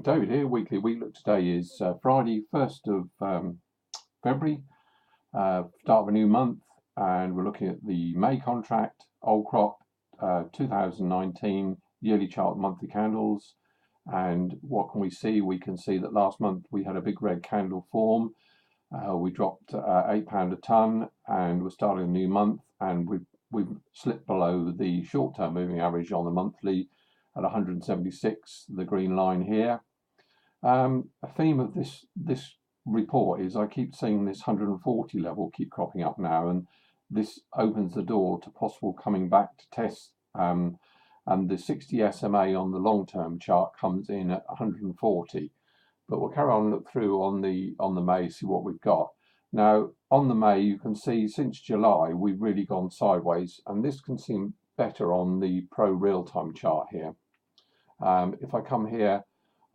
David here, weekly week look. Today is Friday, 1st of February, start of a new month, and we're looking at the May contract, old crop 2019 yearly chart monthly candles. And what can we see? We can see that last month we had a big red candle form. We dropped £8 a ton, and we're starting a new month, and we've slipped below the short-term moving average on the monthly at 176, the green line here. A theme of this report is I keep seeing this 140 level keep cropping up now, and this opens the door to possible coming back to test. And the 60 SMA on the long-term chart comes in at 140. But we'll carry on, look through on the May, see what we've got. Now on the May, you can see since July we've really gone sideways, and this can seem better on the pro real-time chart here. If I come here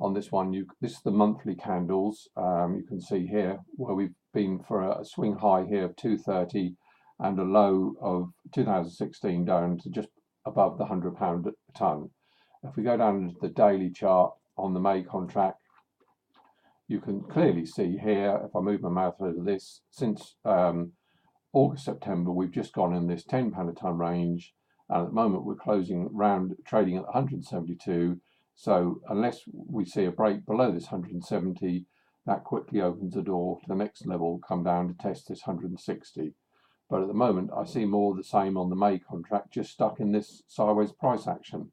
on this one, this is the monthly candles. You can see here where we've been for a swing high here of 230 and a low of 2016 down to just above the £100 a ton. If we go down into the daily chart on the May contract, you can clearly see here, if I move my mouse over this, since August, September, we've just gone in this £10 a ton range, and at the moment we're closing round trading at 172. So unless we see a break below this 170, that quickly opens the door to the next level, come down to test this 160. But at the moment I see more of the same on the May contract, just stuck in this sideways price action.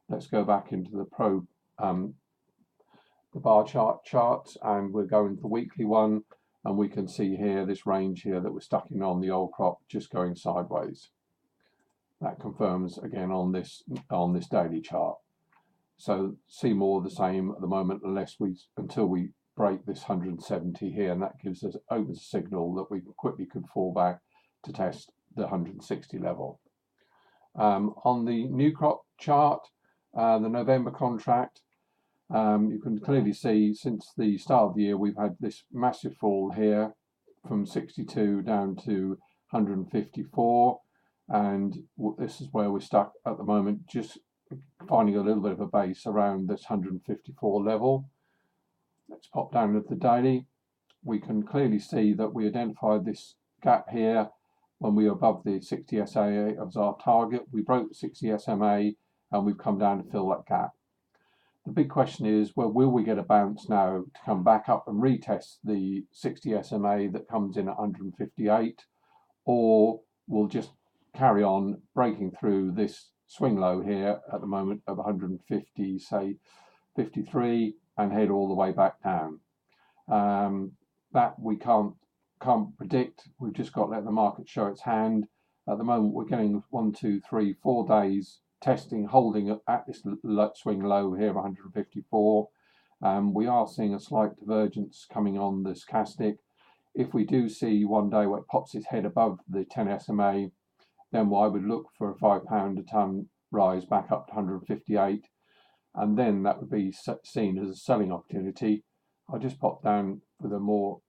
Let's go back into the pro the bar charts, and we're going to the weekly one, and we can see here this range here that we're stuck in on the old crop, just going sideways. That confirms again on this daily chart. So see more of the same at the moment, until we break this 170 here, and that opens a signal that we quickly could fall back to test the 160 level. On the new crop chart, the November contract, you can clearly see since the start of the year we've had this massive fall here from 62 down to 154, and this is where we're stuck at the moment, just finding a little bit of a base around this 154 level. Let's pop down to the daily. We can clearly see that we identified this gap here when we were above the 60 SMA as our target. We broke the 60 SMA and we've come down to fill that gap. The big question is, well, will we get a bounce now to come back up and retest the 60 SMA that comes in at 158, or we'll just carry on breaking through this swing low here at the moment of 150, say 53, and head all the way back down? That we can't predict. We've just got to let the market show its hand. At the moment we're getting 1, 2, 3, 4 days testing, holding at this swing low here of 154. We are seeing a slight divergence coming on the stochastic. If we do see one day where it pops its head above the 10 SMA, then I would look for a £5 a ton rise back up to 158, and then that would be seen as a selling opportunity. I'll just pop down with a more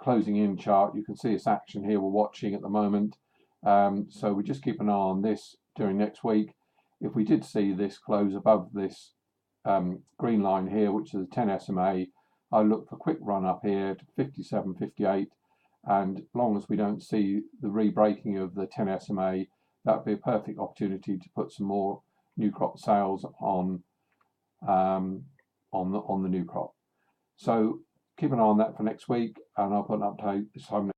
closing in chart. You can see this action here we're watching at the moment. So we just keep an eye on this during next week. If we did see this close above this green line here, which is the 10 SMA, I look for quick run up here to 57, 58, and as long as we don't see the re-breaking of the 10 SMA, that would be a perfect opportunity to put some more new crop sales on the new crop. So keep an eye on that for next week, and I'll put an update this time